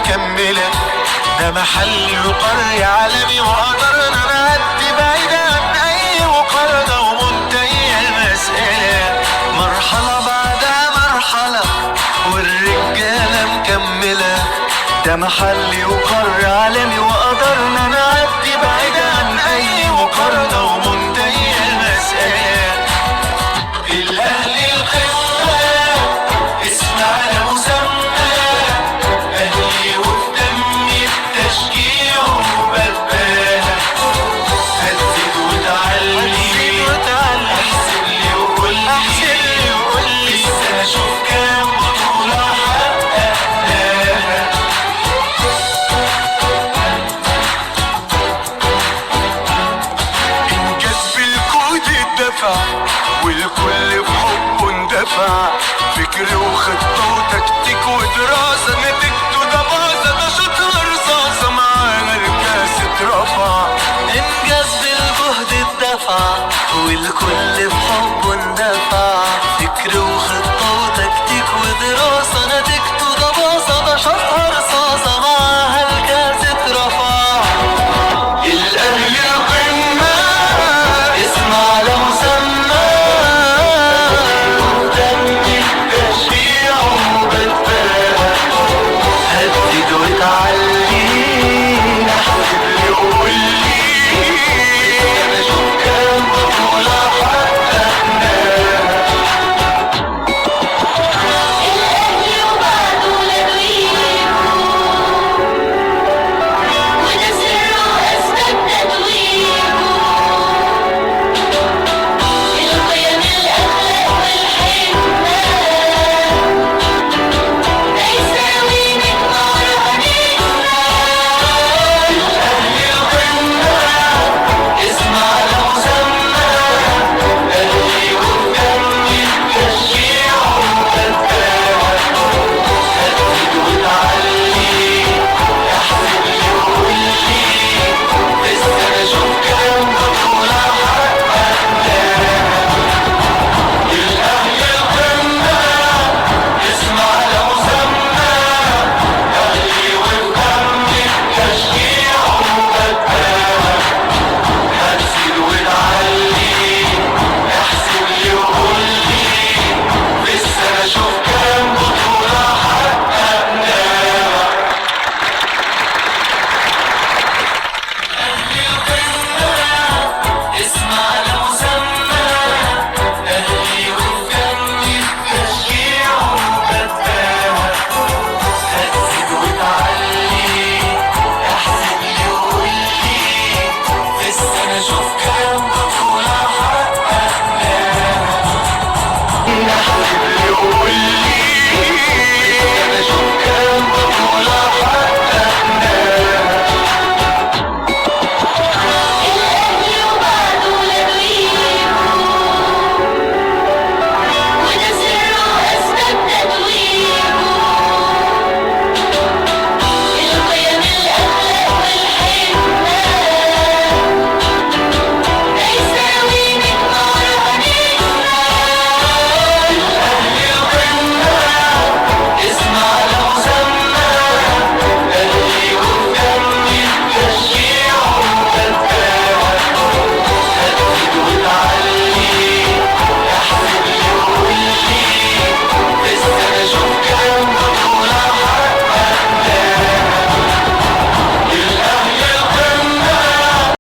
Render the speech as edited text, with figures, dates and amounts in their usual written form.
مكملة، ده محلي وقرية عالمي وقدرنا نعدي بعيد عن أي مقارنة ومنتهي المسألة، مرحلة بعدها مرحلة والرجالة مكملة، ده محلي وقرية عالمي وقدرنا نعدي بعيد عن أي مقارنة ومنتهي المسألة. الأهلي القمة اسم على مسمى، أهلي وفي دمي بتشجيع وببالة، هتزيد وتعلي احسب لي وقول لي لسه اشوف كام بطولة حققناها. انجاز بالجهد الدفع والكل بحبه اندفع، فكر وخطة وتكتيك ودراسة، نتيجته ده باظة ده شطها رصاصة معانا الكاس اترفع. انجاز بالجهد الدفع والكل بحبه اندفع، فكر وخطة وتكتيك ودراسة، نتيجته